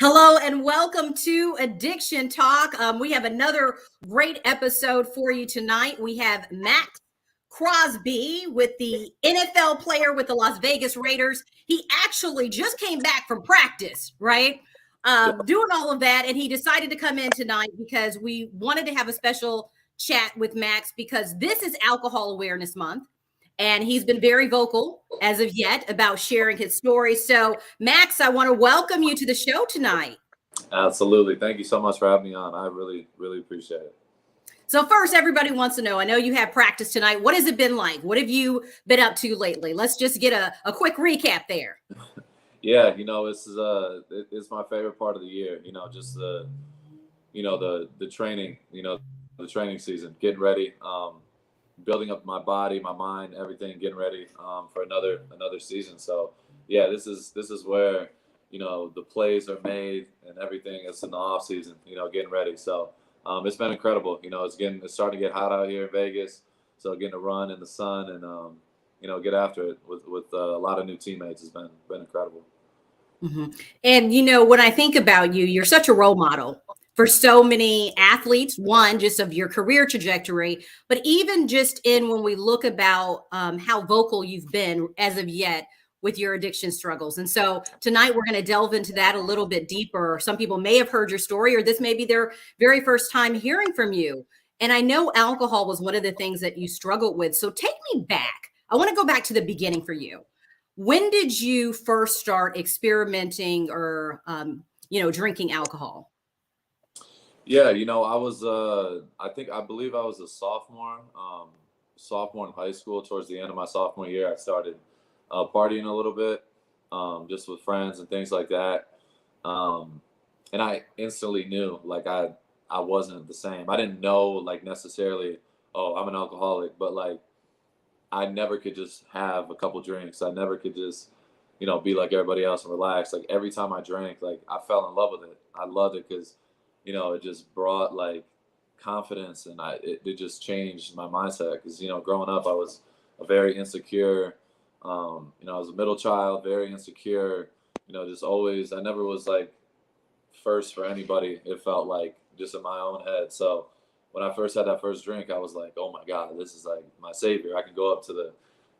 Hello and welcome to Addiction Talk. We have another great episode for you tonight. We have Maxx Crosby with the NFL player with the Las Vegas Raiders. He actually just came back from practice, right? Doing all of that. And he decided to come in tonight because we wanted to have a special chat with Maxx because this is Alcohol Awareness Month. And he's been very vocal as of yet about sharing his story. So, Maxx, I want to welcome you to the show tonight. Absolutely. Thank you so much for having me on. I really, really appreciate it. So first, everybody wants to know, I know you have practice tonight. What has it been like? What have you been up to lately? Let's just get a quick recap there. Yeah, it's my favorite part of the year, just the training, the training season, getting ready, building up my body, my mind, everything, getting ready for another season. So yeah, this is where the plays are made and everything is in the off season, getting ready. So it's been incredible. It's starting to get hot out here in Vegas, so getting to run in the sun and get after it with a lot of new teammates has been incredible. Mm-hmm. And when I think about you, you're such a role model for so many athletes, one, just of your career trajectory, but even just in when we look about how vocal you've been as of yet with your addiction struggles. And so tonight we're going to delve into that a little bit deeper. Some people may have heard your story, or this may be their very first time hearing from you. And I know alcohol was one of the things that you struggled with. So take me back. I want to go back to the beginning for you. When did you first start experimenting or, drinking alcohol? Yeah, I believe I was a sophomore in high school. Towards the end of my sophomore year, I started partying a little bit, just with friends and things like that. And I instantly knew, like, I wasn't the same. I didn't know, like, necessarily, oh, I'm an alcoholic, but like I never could just have a couple drinks. I never could just, be like everybody else and relax. Like every time I drank, like I fell in love with it. I loved it because, it just brought like confidence and it just changed my mindset. Because, growing up, I was a very insecure, I was a middle child, very insecure, just always, I never was like first for anybody. It felt like just in my own head. So when I first had that first drink, I was like, oh my God, this is like my savior. I can go up to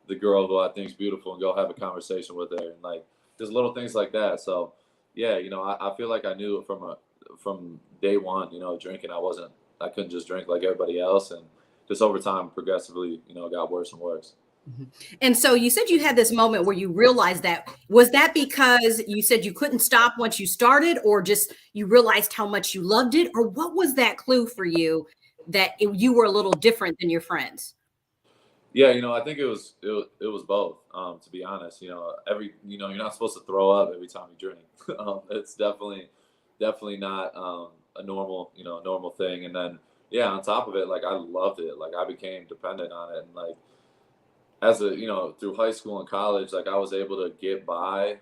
the girl who I think's beautiful and go have a conversation with her, and like just little things like that. So yeah, I feel like I knew from day one, drinking, I couldn't just drink like everybody else, and just over time, progressively, it got worse and worse. Mhm. And so you said you had this moment where you realized that. Was that because you said you couldn't stop once you started, or just you realized how much you loved it? Or what was that clue for you that you were a little different than your friends? Yeah, I think it was both. To be honest, you're not supposed to throw up every time you drink. It's definitely not a normal thing. And then yeah, on top of it, like I loved it. Like I became dependent on it, and like as through high school and college, like I was able to get by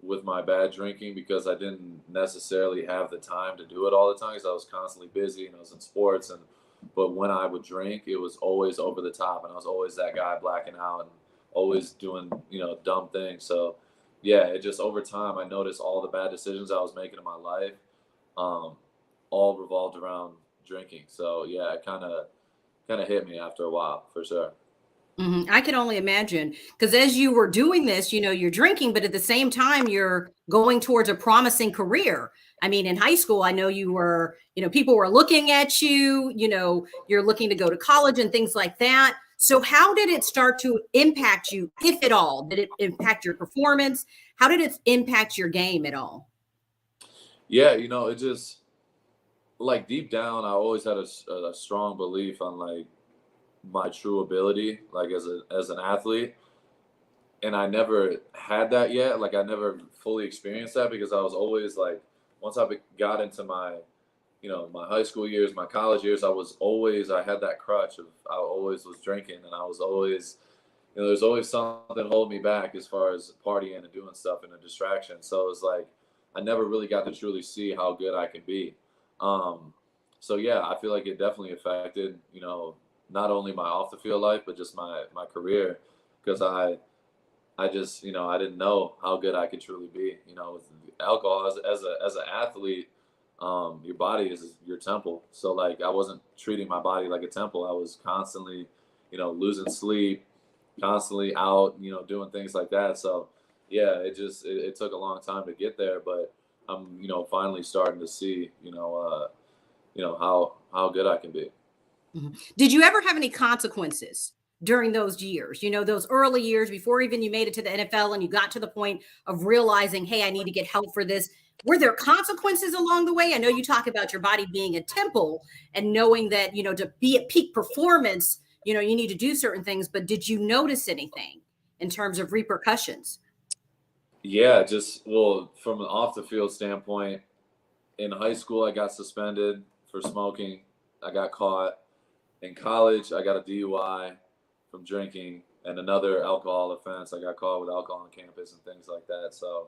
with my bad drinking because I didn't necessarily have the time to do it all the time because I was constantly busy and I was in sports. And but when I would drink, it was always over the top, and I was always that guy blacking out and always doing dumb things. So yeah, it just over time I noticed all the bad decisions I was making in my life, um, all revolved around drinking. So yeah, it kind of hit me after a while for sure. I can only imagine, because as you were doing this, you're drinking, but at the same time, you're going towards a promising career. I mean, in high school, I know you were, people were looking at you, you're looking to go to college and things like that. So, how did it start to impact you, if at all? Did it impact your performance? How did it impact your game at all? Yeah, it just like deep down, I always had a strong belief on like my true ability, like as an athlete, and I never had that yet. Like I never fully experienced that because I was always like, once got into my my high school years, my college years, I had that crutch of I always was drinking, and I was always there's always something holding me back as far as partying and doing stuff and a distraction. So it's like I never really got to truly see how good I can be. Um, so yeah, I feel like it definitely affected, not only my off the field life, but just my career, because I just, I didn't know how good I could truly be, alcohol as an athlete, your body is your temple. So like I wasn't treating my body like a temple. I was constantly, losing sleep, constantly out, doing things like that. So yeah, it took a long time to get there, but I'm, finally starting to see, how good I can be. Mhm. Did you ever have any consequences during those years? Those early years before even you made it to the NFL and you got to the point of realizing, hey, I need to get help for this. Were there consequences along the way? I know you talk about your body being a temple and knowing that, to be at peak performance, you need to do certain things, but did you notice anything in terms of repercussions? Yeah, just well, from an off the field standpoint, in high school I got suspended for smoking. I got caught. In college, I got a DUI from drinking and another alcohol offense. I got caught with alcohol on campus and things like that. So,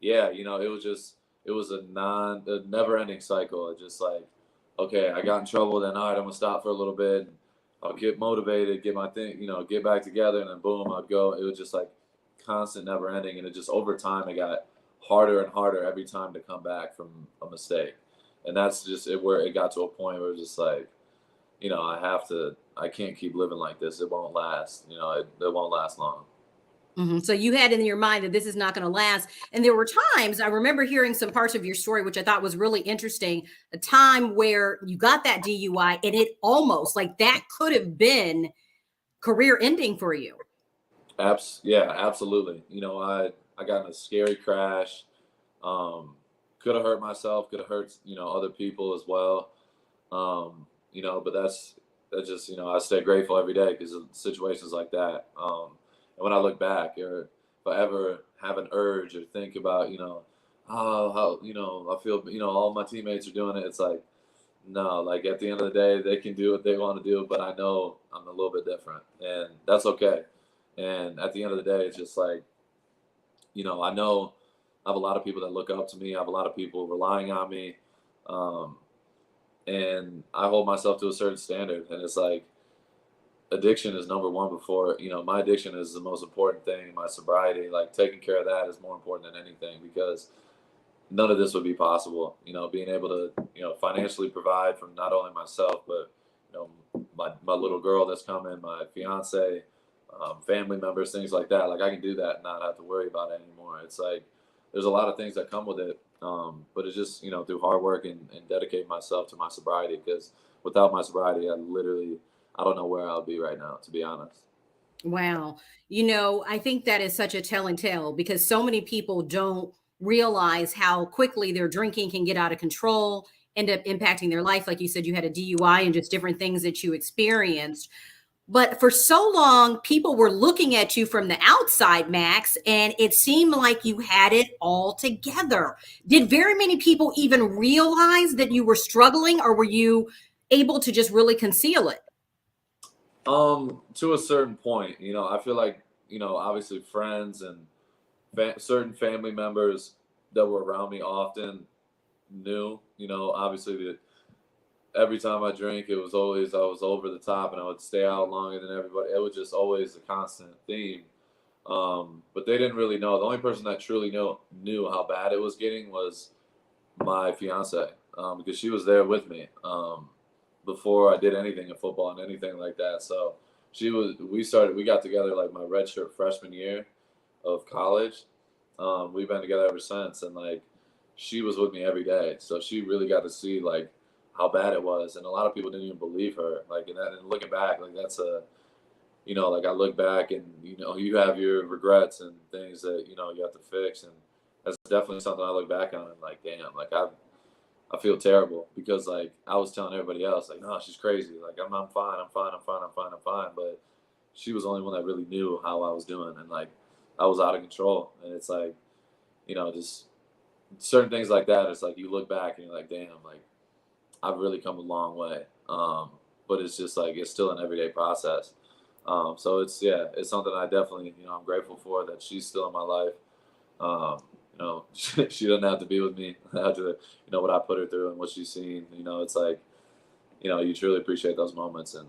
yeah, it was a never ending cycle. It just like, okay, I got in trouble, then all right, I'm gonna stop for a little bit. I'll get motivated, get my thing, get back together, and then boom, I'd go. It was just like constant, never ending, and it just over time it got harder and harder every time to come back from a mistake, and that's just where it got to a point where it was just like, I can't keep living like this. It won't last. It won't last long. So you had in your mind that this is not going to last. And there were times I remember hearing some parts of your story, which I thought was really interesting. A time where you got that DUI and it almost like that could have been career ending for you. Yeah, absolutely. I got in a scary crash. Could have hurt myself. Could have hurt other people as well. But that's just I stay grateful every day because of situations like that. And when I look back, or if I ever have an urge or think about oh how I feel all my teammates are doing it, it's like no, like at the end of the day they can do what they want to do, but I know I'm a little bit different, and that's okay. And at the end of the day, it's just like I know I have a lot of people that look up to me. I have a lot of people relying on me. Um, and I hold myself to a certain standard. And it's like addiction is number one before, my addiction is the most important thing. My sobriety, like taking care of that is more important than anything because none of this would be possible. Being able to, financially provide for not only myself, but, my little girl that's coming, my fiance, family members, things like that. Like I can do that and not have to worry about it anymore. It's like there's a lot of things that come with it, but it's just through hard work and dedicating myself to my sobriety. Because without my sobriety, I don't know where I'll be right now, to be honest. Wow. I think that is such a telling tale because so many people don't realize how quickly their drinking can get out of control, end up impacting their life. Like you said, you had a DUI and just different things that you experienced. But for so long, people were looking at you from the outside, Maxx, and it seemed like you had it all together. Did very many people even realize that you were struggling, or were you able to just really conceal it? To a certain point, I feel like obviously friends and certain family members that were around me often knew, obviously that every time I drank, it was always I was over the top and I would stay out longer than everybody. It was just always a constant theme. But they didn't really know. The only person that truly knew how bad it was getting was my fiance, because she was there with me before I did anything in football and anything like that. So we got together like my redshirt freshman year of college. We've been together ever since, and like she was with me every day, so she really got to see like how bad it was, and a lot of people didn't even believe her. Like, and looking back, like that's a like I look back and you have your regrets and things that you have to fix, and that's definitely something I look back on and like, damn, like I feel terrible because like I was telling everybody else like, no, she's crazy. Like I'm fine, I'm fine, I'm fine, I'm fine, I'm fine. But she was the only one that really knew how I was doing, and like I was out of control. And it's like, just certain things like that. It's like you look back and you're like, damn, like I've really come a long way. But it's just like it's still an everyday process. So it's something I definitely I'm grateful for that she's still in my life. She doesn't have to be with me after what I put her through and what she's seen. It's like you truly appreciate those moments, and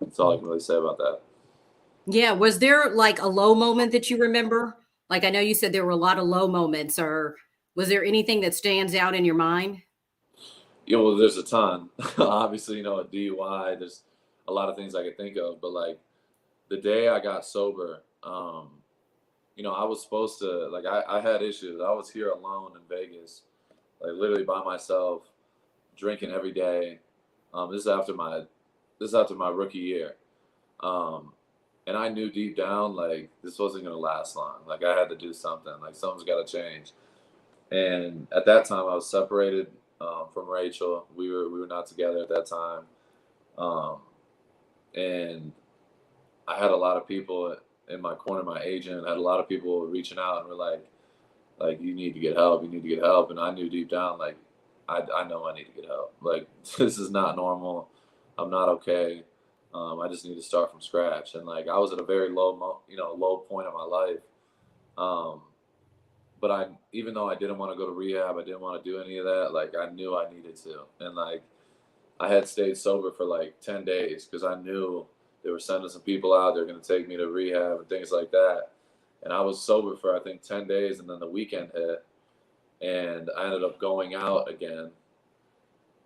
that's all I can really say about that. Yeah. Was there like a low moment that you remember Like, I know you said there were a lot of low moments, or was there anything that stands out in your mind? Yeah, well, there's a ton. Obviously, a DUI. There's a lot of things I could think of, but like the day I got sober, I was supposed to like I had issues. I was here alone in Vegas, like literally by myself, drinking every day. This is after my rookie year. Um, and I knew deep down like this wasn't gonna last long. Like I had to do something. Like something's got to change. And at that time, I was separated from Rachel. We were not together at that time, um, and I had a lot of people in my corner. My agent had a lot of people reaching out and were like you need to get help. You need to get help. And I knew deep down, like I know I need to get help. Like this is not normal. I'm not okay. I just need to start from scratch. And like I was at a very low point in my life. Um, but even though I didn't want to go to rehab, I didn't want to do any of that. Like I knew I needed to, and like I had stayed sober for like 10 days because I knew they were sending some people out. They're going to take me to rehab and things like that. And I was sober for I think 10 days, and then the weekend hit, and I ended up going out again.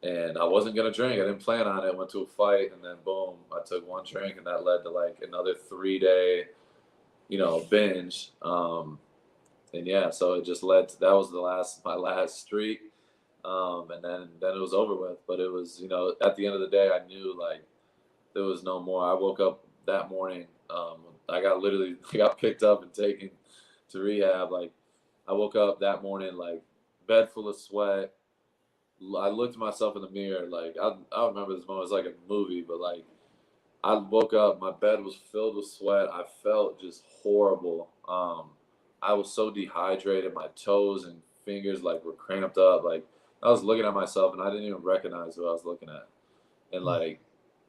And I wasn't gonna drink. I didn't plan on it. Went to a fight, and then boom, I took one drink, and that led to like another 3 day, binge. And yeah, so it just led to that was my last streak, and then it was over with. But it was at the end of the day, I knew like there was no more. I woke up that morning. I got literally I got picked up and taken to rehab. Like I woke up that morning like bed full of sweat. I looked at myself in the mirror. Like I remember this moment. It was like a movie, but like I woke up, my bed was filled with sweat. I felt just horrible. I was so dehydrated. My toes and fingers like were cramped up. Like I was looking at myself and I didn't even recognize who I was looking at. And like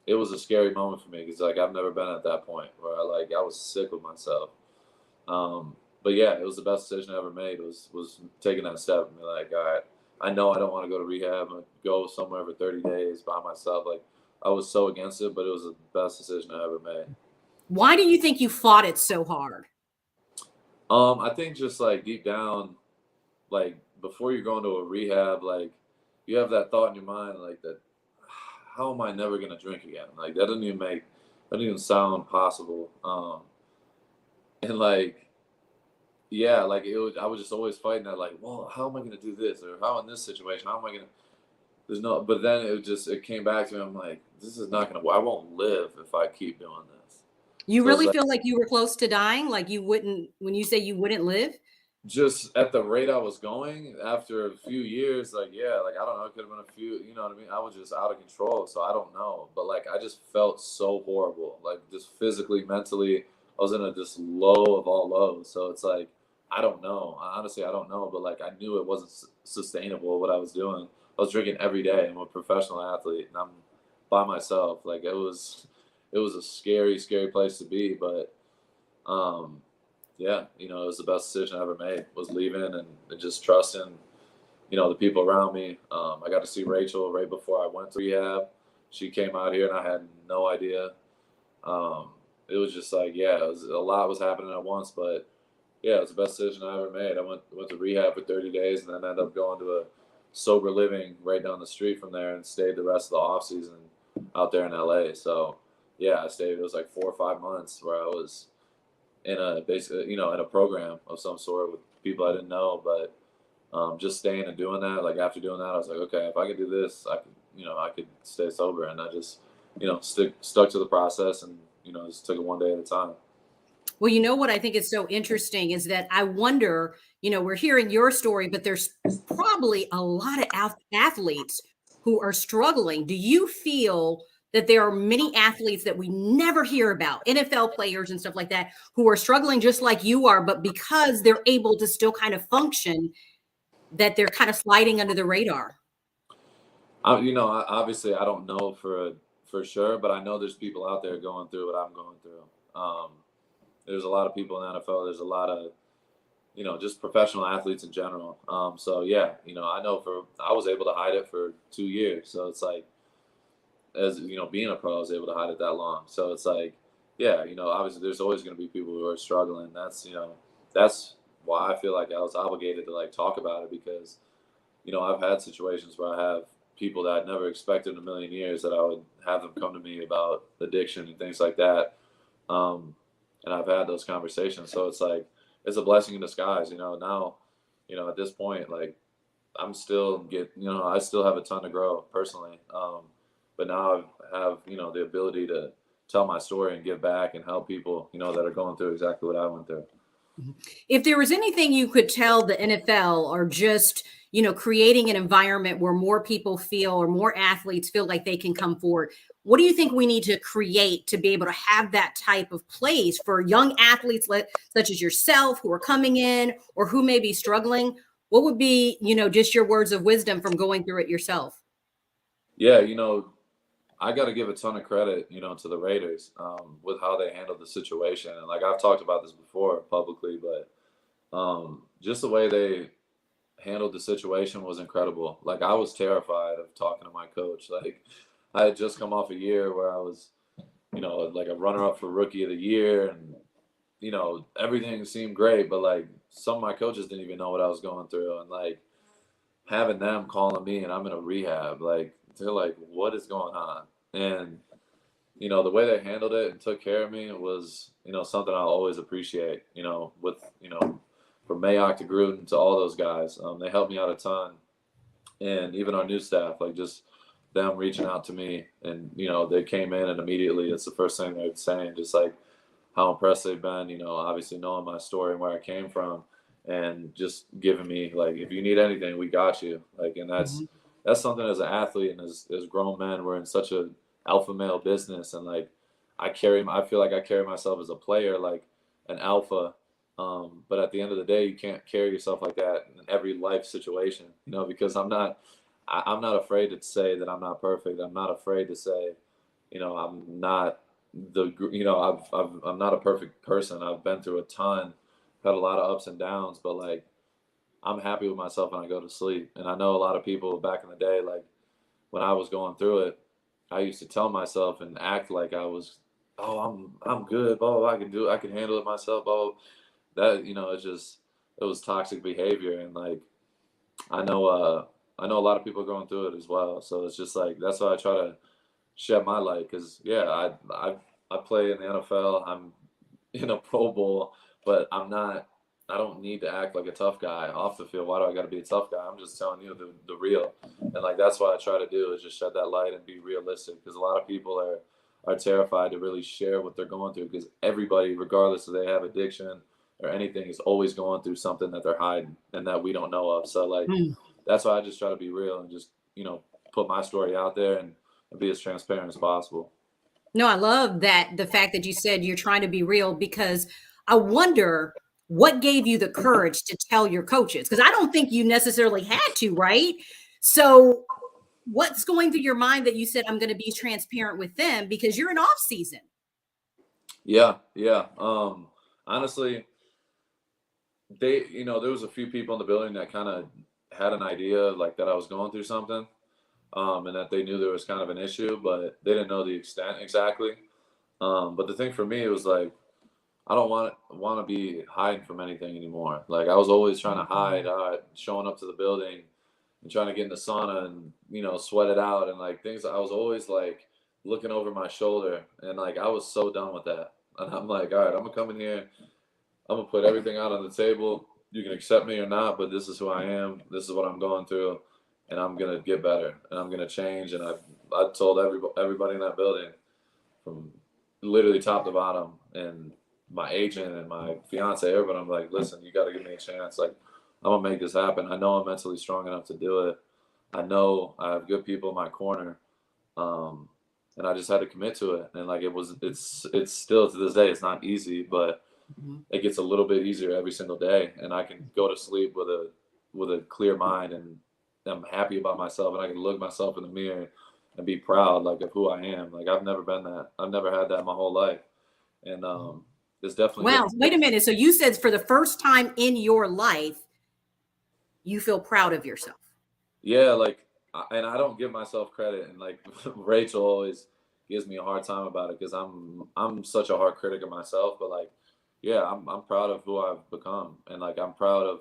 it was a scary moment for me because like I've never been at that point where I was sick with myself. But yeah, it was the best decision I ever made was taking that step and be like, all right, I know I don't want to go to rehab and go somewhere for 30 days by myself. Like I was so against it, but it was the best decision I ever made. Why do you think you fought it so hard? I think just like deep down, like before you go into a rehab, like you have that thought in your mind, like that, how am I never gonna drink again? Like that doesn't even sound possible. And like, yeah, like I was just always fighting that, like, well, how am I gonna do this? Or how in this situation, how am I gonna, there's no, but then it came back to me. I'm like, this is not gonna, I won't live if I keep doing this. You So it's really like, feel like you were close to dying? Like you wouldn't, when you say you wouldn't live? just at the rate I was going after a few years, like yeah, like I don't know, it could have been a few, you know what I mean? I was just out of control, so I don't know. But like I just felt so horrible, like just physically, mentally, I was in a just low of all lows. So it's like I don't know. Honestly, I don't know, but like I knew it wasn't sustainable what I was doing. I was drinking every day. I'm a professional athlete, and I'm by myself. Like it was a scary, scary place to be, but um yeah, it was the best decision I ever made was leaving and just trusting, the people around me. I got to see Rachel right before I went to rehab. She came out here and I had no idea. It was just like, yeah, a lot was happening at once, but yeah, it was the best decision I ever made. I went to rehab for 30 days and then ended up going to a sober living right down the street from there and stayed the rest of the off season out there in LA. So yeah, I stayed. It was like 4 or 5 months where I was in a basically in a program of some sort with people I didn't know, but just staying and doing that, like after doing that I was like, okay, if I could do this, I could stay sober. And I just stuck to the process and just took it one day at a time. Well, you know what I think is so interesting is that I wonder, we're hearing your story, but there's probably a lot of athletes who are struggling. Do you feel that there are many athletes that we never hear about, NFL players and stuff like that, who are struggling just like you are, but because they're able to still kind of function, that they're kind of sliding under the radar? Obviously I don't know for sure, but I know there's people out there going through what I'm going through. There's a lot of people in the NFL. There's a lot of just professional athletes in general. So yeah, I know I was able to hide it for 2 years. So it's like, as being a pro, I was able to hide it that long. So it's like, yeah, obviously there's always going to be people who are struggling. That's why I feel like I was obligated to like talk about it, because I've had situations where I have people that I'd never expected in a million years that I would have them come to me about addiction and things like that. Um, and I've had those conversations. So it's like, it's a blessing in disguise, now, at this point, like I'm still I still have a ton to grow personally. But now I have, the ability to tell my story and give back and help people, that are going through exactly what I went through. If there was anything you could tell the NFL, or just, creating an environment where more people feel, or more athletes feel like they can come forward, what do you think we need to create to be able to have that type of place for young athletes such as yourself, who are coming in or who may be struggling? What would be, just your words of wisdom from going through it yourself? Yeah, I got to give a ton of credit, to the Raiders, with how they handled the situation. And like I've talked about this before publicly, but just the way they handled the situation was incredible. Like I was terrified of talking to my coach. Like I had just come off a year where I was, like a runner-up for Rookie of the Year, and everything seemed great, but like some of my coaches didn't even know what I was going through, and like having them calling me and I'm in a rehab, like they're like, what is going on? And the way they handled it and took care of me was, something I'll always appreciate. With from Mayock to Gruden to all those guys, they helped me out a ton, and even our new staff, like just them reaching out to me, and they came in and immediately it's the first thing they're saying, just like how impressed they've been. Obviously knowing my story and where I came from, and just giving me like, if you need anything, we got you. Like, and that's something as an athlete and as grown men, we're in such a alpha male business, and like I feel like I carry myself as a player like an alpha. But at the end of the day, you can't carry yourself like that in every life situation, because I'm not afraid to say that I'm not perfect. I'm not afraid to say, I'm not I'm not a perfect person. I've been through a ton, had a lot of ups and downs, but like I'm happy with myself when I go to sleep. And I know a lot of people back in the day, like when I was going through it, I used to tell myself and act like I was, oh, I'm good, blah, blah, blah, I can handle it myself, blah, blah. That, it was toxic behavior. And like I know a lot of people are going through it as well. So it's just like, that's why I try to shed my light, because yeah, I play in the NFL. I'm in a Pro Bowl, but I don't need to act like a tough guy off the field. Why do I got to be a tough guy? I'm just telling you the real. And like that's what I try to do, is just shed that light and be realistic, because a lot of people are terrified to really share what they're going through, because everybody, regardless if they have addiction or anything, is always going through something that they're hiding and that we don't know of. So like that's why I just try to be real and just put my story out there and be as transparent as possible. No, I love that, the fact that you said you're trying to be real, because I wonder what gave you the courage to tell your coaches, because I don't think you necessarily had to, right? So what's going through your mind that you said, I'm going to be transparent with them, because you're in off season? Yeah. Honestly, there was a few people in the building that kind of had an idea like that I was going through something, and that they knew there was kind of an issue, but they didn't know the extent exactly. But the thing for me, it was like, I don't want to be hiding from anything anymore. Like I was always trying to hide, showing up to the building and trying to get in the sauna and sweat it out and like things. I was always like looking over my shoulder, and like I was so done with that. And I'm like, all right, I'm gonna come in here. I'm gonna put everything out on the table. You can accept me or not, but this is who I am. This is what I'm going through, and I'm gonna get better and I'm gonna change. And I told everybody in that building, from literally top to bottom, and my agent and my fiance, everybody, I'm like, listen, you got to give me a chance. Like, I'm gonna make this happen. I know I'm mentally strong enough to do it. I know I have good people in my corner, and I just had to commit to it. And like it's still to this day, it's not easy, but it gets a little bit easier every single day. And I can go to sleep with a clear mind, and I'm happy about myself, and I can look myself in the mirror and be proud like of who I am. Like I've never been that. I've never had that my whole life. And it's definitely Wow. Wait a minute. So you said for the first time in your life, you feel proud of yourself. Yeah, like, and I don't give myself credit, and like Rachel always gives me a hard time about it, because I'm such a hard critic of myself. But like yeah, I'm proud of who I've become, and like I'm proud of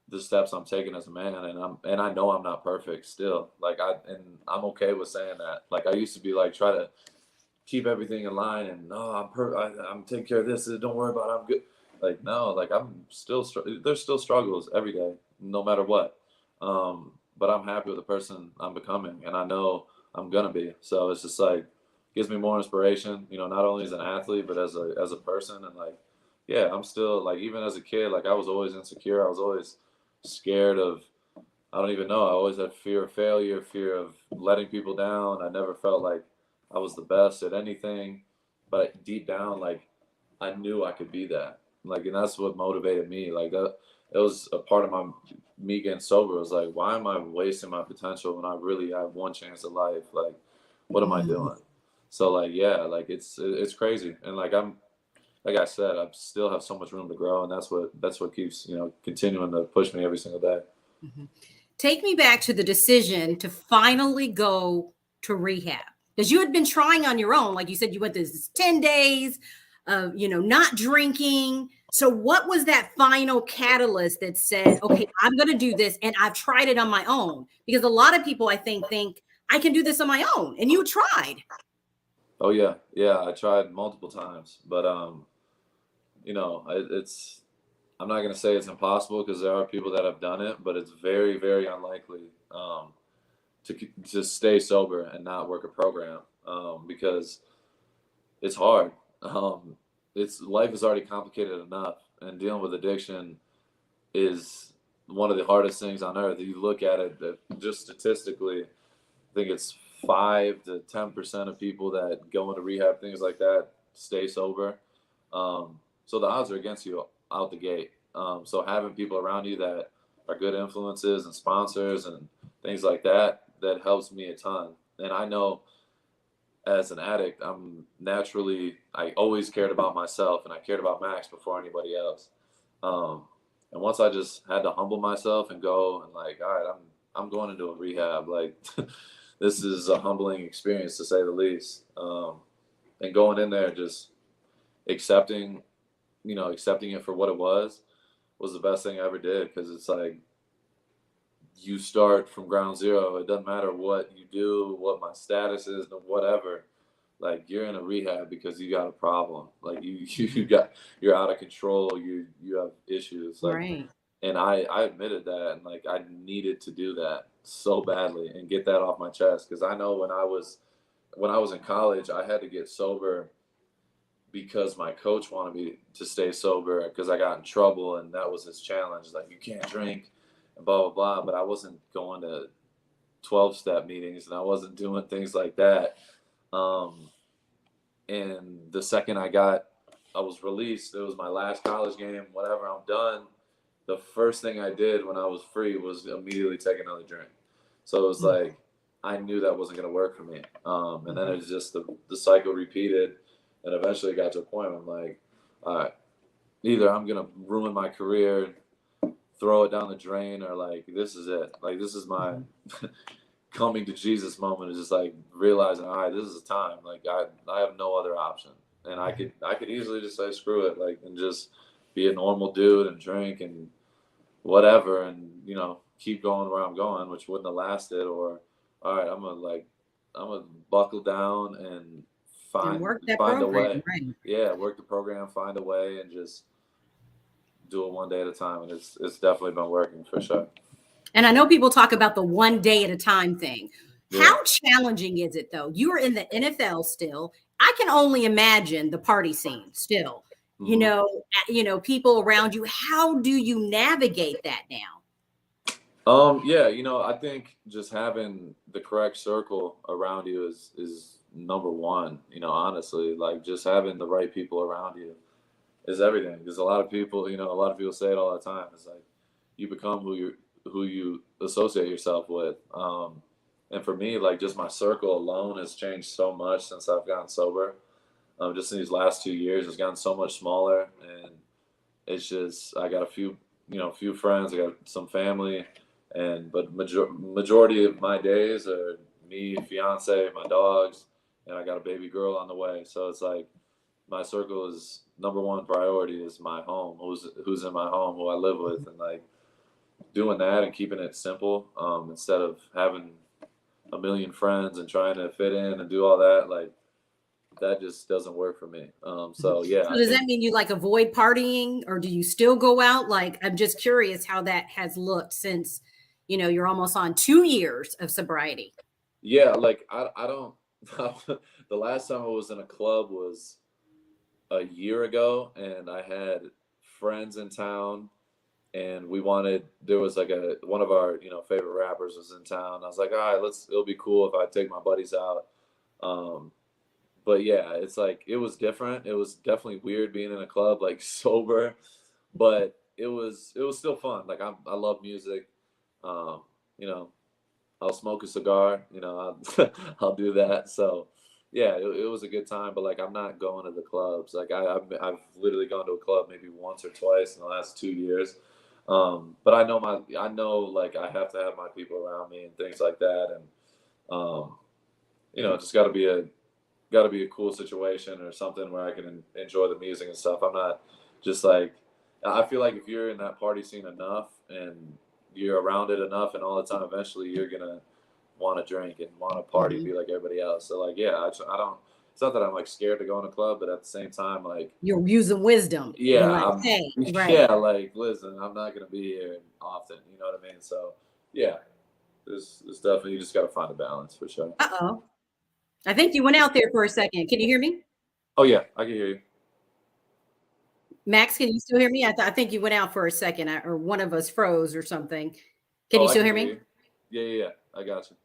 the steps I'm taking as a man, and I know I'm not perfect still. Like I'm okay with saying that. Like I used to be like try to keep everything in line, and no, I'm taking care of this. Don't worry about it. I'm good. Like no, like I'm still there's still struggles every day, no matter what. But I'm happy with the person I'm becoming, and I know I'm gonna be. So it's just like gives me more inspiration. You know, not only as an athlete, but as a person, and like yeah, I'm still like even as a kid, like I was always insecure. I was always scared of I don't even know. I always had fear of failure, fear of letting people down. I never felt like I was the best at anything, but deep down, like I knew I could be that. Like, and that's what motivated me. Like that, it was a part of my me getting sober. It was like, why am I wasting my potential when I really have one chance at life? Like, what am I Mhm. doing? So like, yeah, like it's crazy, and like like I said, I still have so much room to grow, and that's what keeps continuing to push me every single day. Mhm. Take me back to the decision to finally go to rehab, because you had been trying on your own. Like you said, you went this 10 days of, not drinking. So what was that final catalyst that said, okay, I'm going to do this and I've tried it on my own? Because a lot of people, I think I can do this on my own. And you tried. Oh yeah, yeah. I tried multiple times, but it's. I'm not gonna say it's impossible because there are people that have done it, but it's very, very unlikely to stay sober and not work a program because it's hard. Um, it's life is already complicated enough, and dealing with addiction is one of the hardest things on earth. You look at it, that just statistically, I think it's 5 to 10% of people that go into rehab, things like that, stay sober. So the odds are against you out the gate. So having people around you that are good influences and sponsors and things like that, that helps me a ton. And I know as an addict, I always cared about myself and I cared about Max before anybody else. Um, and once I just had to humble myself and go and like, all right, I'm going into a rehab. Like, this is a humbling experience to say the least. And going in there, just accepting, accepting it for what it was the best thing I ever did. Cause it's like, you start from ground zero. It doesn't matter what you do, what my status is, or whatever. Like you're in a rehab because you got a problem. Like you're out of control. You have issues. Like, Right. and I admitted that, and like I needed to do that so badly and get that off my chest because I know when I was in college, I had to get sober because my coach wanted me to stay sober because I got in trouble and that was his challenge. Like you can't drink and blah blah blah. But I wasn't going to 12-step meetings and I wasn't doing things like that. Um, and the second I was released, it was my last college game, whatever, I'm done. The first thing I did when I was free was immediately take another drink. So it was Mhm. like, I knew that wasn't going to work for me. And then it was just the cycle repeated. And eventually it got to a point where I'm like, all right, either I'm going to ruin my career, throw it down the drain, or like, this is it. Like, this is my Mhm. coming to Jesus moment is just like realizing, all right, this is the time. Like I have no other option, and I could easily just say screw it, like and just be a normal dude and drink and whatever, and keep going where I'm going, which wouldn't have lasted. Or all right, I'm gonna buckle down and And find work that find a program. way. Right. Yeah, work the program, find a way, and just do it one day at a time. And it's definitely been working for sure. And I know people talk about the one day at a time thing. Yeah. How challenging is it though? You are in the NFL still. I can only imagine the party scene still. hmm People around you. How do you navigate that now? Yeah, I think just having the correct circle around you is number one, honestly. Like just having the right people around you is everything. Because a lot of people say it all the time. It's like you become who you associate yourself with. And for me, like just my circle alone has changed so much since I've gotten sober. Just in these last 2 years, it's gotten so much smaller, and it's just I got few friends, I got some family, and but majority of my days are me, fiance, my dogs, and I got a baby girl on the way. So it's like my circle is number one priority is my home, who's in my home, who I live with, and like doing that and keeping it simple, instead of having a million friends and trying to fit in and do all that, like that just doesn't work for me. Mhm. So yeah, So I does think that mean you like avoid partying or do you still go out? Like, I'm just curious how that has looked since, you're almost on 2 years of sobriety. yeah, like I don't. The last time I was in a club was a year ago, and I had friends in town, and there was like a one of our favorite rappers was in town. I was like, all right, it'll be cool if I take my buddies out. Um, but yeah, it's like it was different. It was definitely weird being in a club like sober, but it was still fun. Like I love music. Um, you know, I'll smoke a cigar. I'll do that. So yeah, it was a good time. But like I'm not going to the clubs. Like I've literally gone to a club maybe once or twice in the last 2 years. But I know like I have to have my people around me and things like that, and um, just got to be a cool situation or something where I can enjoy the music and stuff. I'm not just like I feel like if you're in that party scene enough and you're around it enough and all the time, eventually you're gonna want to drink and want to party, Mhm. be like everybody else. So like, yeah, I don't. It's not that I'm like scared to go in a club, but at the same time, like, You're using wisdom and yeah, like, hey, yeah, right. like, listen, I'm not gonna be here often. You know what I mean? So yeah, there's definitely you just gotta find a balance for sure. Uh-oh. I think you went out there for a second. Can you hear me? Oh yeah, I can hear you. Max, can you still hear me? I think you went out for a second or one of us froze or something. Can Oh, you I still can hear hear me? you. Yeah, yeah, yeah. I got you.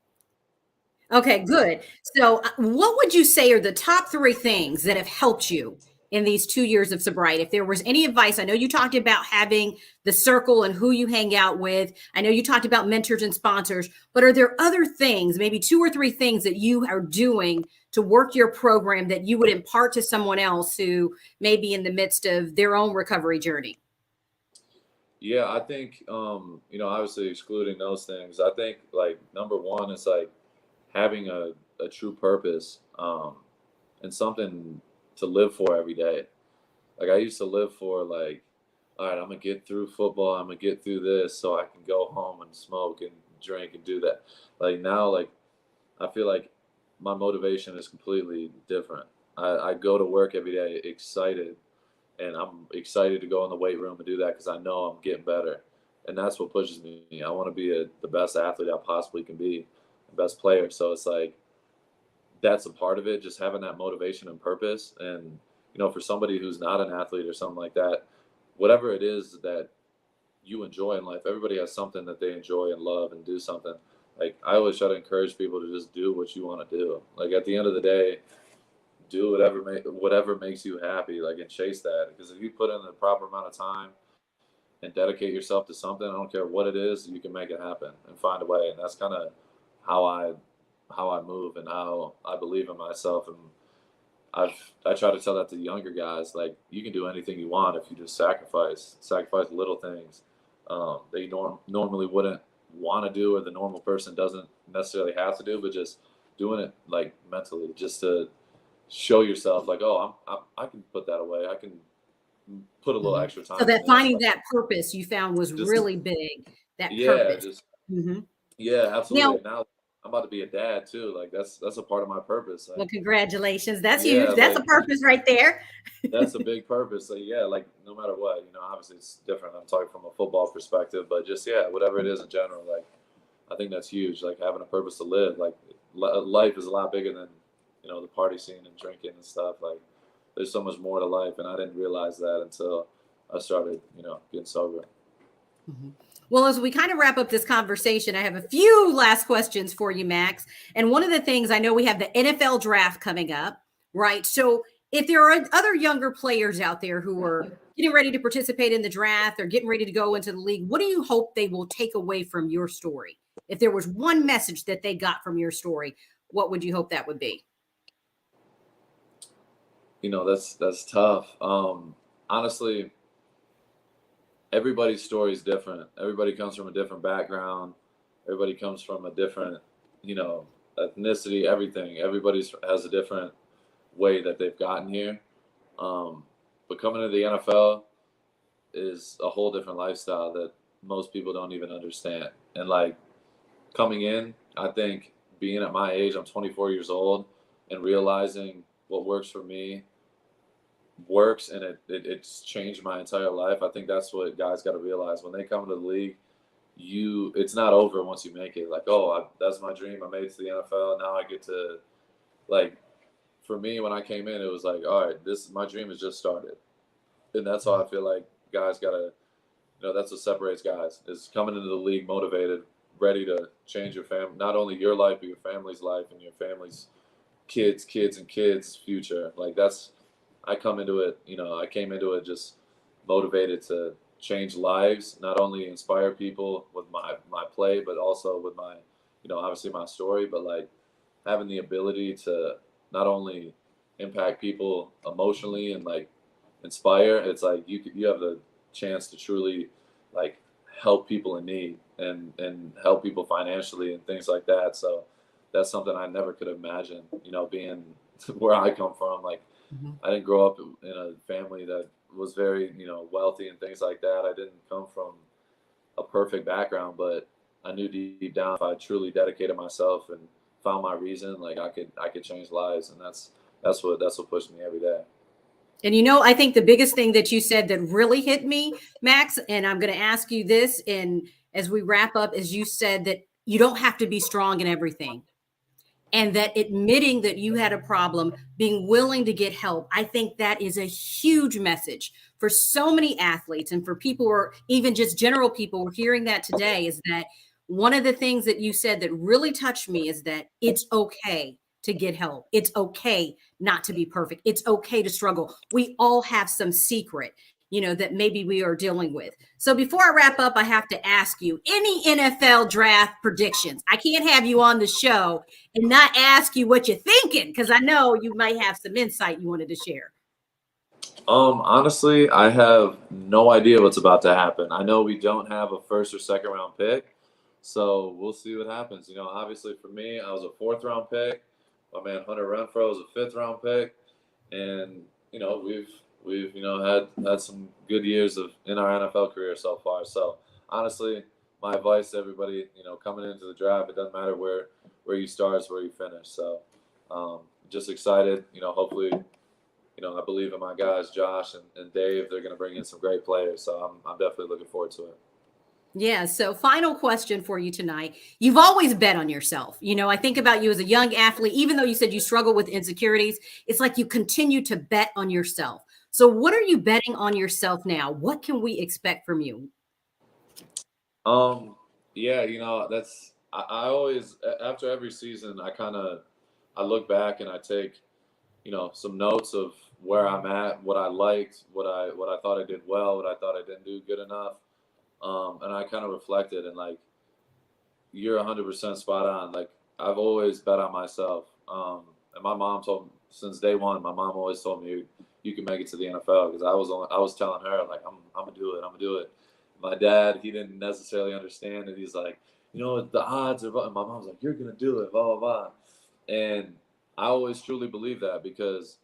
Okay, good. So, what would you say are the top three things that have helped you in these 2 years of sobriety? If there was any advice, I know you talked about having the circle and who you hang out with. I know you talked about mentors and sponsors, but are there other things, maybe two or three things that you are doing to work your program that you would impart to someone else who may be in the midst of their own recovery journey? Yeah, I think obviously excluding those things, I think like number one is like having a true purpose, and something to live for every day. Like I used to live for like, all right, I'm gonna get through football, I'm gonna get through this so I can go home and smoke and drink and do that. Like now, like I feel like my motivation is completely different. I go to work every day excited, and I'm excited to go in the weight room and do that because I know I'm getting better, and that's what pushes me. I want to be the best athlete I possibly can be, the best player. So it's like that's a part of it, just having that motivation and purpose. And for somebody who's not an athlete or something like that, whatever it is that you enjoy in life, everybody has something that they enjoy and love and do something. Like I always try to encourage people to just do what you want to do. Like at the end of the day, do whatever makes you happy, like, and chase that. Because if you put in the proper amount of time and dedicate yourself to something, I don't care what it is, you can make it happen and find a way. And that's kind of how I move and how I believe in myself. And I try to tell that to younger guys, like you can do anything you want if you just sacrifice little things that you normally wouldn't want to do, or the normal person doesn't necessarily have to do, but just doing it like mentally, just to show yourself like, oh, I can put that away. I can put a little Mhm. extra So time in that this. finding Like, that purpose you found was just really big, that yeah, purpose. just Mhm. yeah, absolutely. Now, And now I'm about to be a dad too. Like that's a part of my purpose. well, Like congratulations. That's yeah, huge. That's a like purpose right there. that's a big purpose. Like yeah, like no matter what, obviously it's different. I'm talking from a football perspective, but just yeah, whatever it is in general, like I think that's huge. Like having a purpose to live. Like life is a lot bigger than the party scene and drinking and stuff. Like there's so much more to life, and I didn't realize that until I started, getting sober. Mhm. Well, as we kind of wrap up this conversation, I have a few last questions for you, Max. And one of the things I know we have the NFL draft coming up, right? So if there are other younger players out there who are getting ready to participate in the draft or getting ready to go into the league, what do you hope they will take away from your story? If there was one message that they got from your story, what would you hope that would be? That's tough. Honestly, everybody's story is different. Everybody comes from a different background. Everybody comes from a different, you know, ethnicity. Everything. Everybody's has a different way that they've gotten here. But coming to the NFL is a whole different lifestyle that most people don't even understand. And like coming in, I think being at my age, I'm 24 years old, and realizing what works for me works, and it's changed my entire life. I think that's what guys got to realize when they come to the league. It's not over once you make it. Like, oh, that's my dream. I made it to the NFL. Now I get to, like, for me when I came in, it was like, all right, my dream has just started, and that's how I feel like guys gotta. That's what separates guys is coming into the league motivated, ready to change your family, not only your life but your family's life and your family's kids and kids' future. Like I came into it just motivated to change lives, not only inspire people with my play, but also with my, obviously my story, but like having the ability to not only impact people emotionally and like inspire. It's like you have the chance to truly like help people in need and help people financially and things like that. So that's something I never could imagine, being where I come from. Like I didn't grow up in a family that was very, wealthy and things like that. I didn't come from a perfect background, but I knew deep down if I truly dedicated myself and found my reason, like I could change lives. And that's what pushed me every day. And I think the biggest thing that you said that really hit me, Max, and I'm going to ask you this, and as we wrap up, is you said that you don't have to be strong in everything. And that admitting that you had a problem, being willing to get help, I think that is a huge message for so many athletes and for people who are even just general people who are hearing that today. Is that one of the things that you said that really touched me is that it's okay to get help. It's okay not to be perfect. It's okay to struggle. We all have some secret, that maybe we are dealing with. So before I wrap up, I have to ask you, any NFL draft predictions? I can't have you on the show and not ask you what you're thinking, because I know you might have some insight you wanted to share. Honestly, I have no idea what's about to happen. I know we don't have a first or second round pick, so we'll see what happens. Obviously for me, I was a 4th round pick. My man Hunter Renfrow was a 5th round pick, and we've had some good years in our NFL career so far. So honestly, my advice to everybody, coming into the draft, it doesn't matter where you start, it's where you finish. So just excited. Hopefully, I believe in my guys, Josh and Dave. They're going to bring in some great players. So I'm definitely looking forward to it. Yeah. So final question for you tonight. You've always bet on yourself. I think about you as a young athlete, even though you said you struggle with insecurities, it's like you continue to bet on yourself. So what are you betting on yourself now? What can we expect from you? Yeah, I always, after every season, I look back and I take, some notes of where I'm at, what I liked, what I thought I did well, what I thought I didn't do good enough. And I kind of reflected, and like, you're 100% spot on. Like, I've always bet on myself. And my mom told me since day one, my mom always told me you can make it to the NFL, because I was telling her like, I'm gonna do it. I'm gonna do it. My dad, he didn't necessarily understand, and he's like, the odds are, and my mom's like, you're gonna do it, blah blah blah. And I always truly believe that, because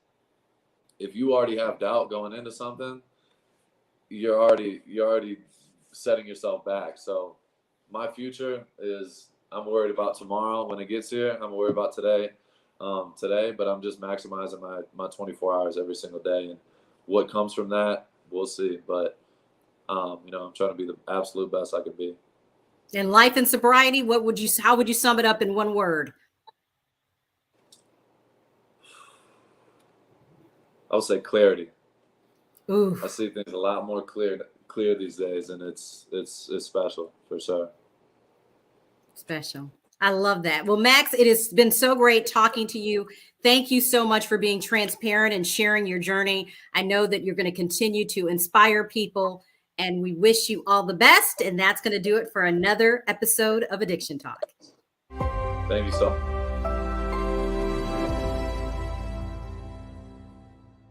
if you already have doubt going into something, you're already setting yourself back. So my future is, I'm worried about tomorrow when it gets here. I'm worried about today, but I'm just maximizing my 24 hours every single day, and what comes from that, we'll see. But I'm trying to be the absolute best I could be. In life and sobriety, how would you sum it up in one word? I would say clarity. Ooh. I see things a lot more clear these days, and it's special for sure. Special. I love that. Well, Max, it has been so great talking to you. Thank you so much for being transparent and sharing your journey. I know that you're going to continue to inspire people, and we wish you all the best. And that's going to do it for another episode of Addiction Talk. Thank you so much.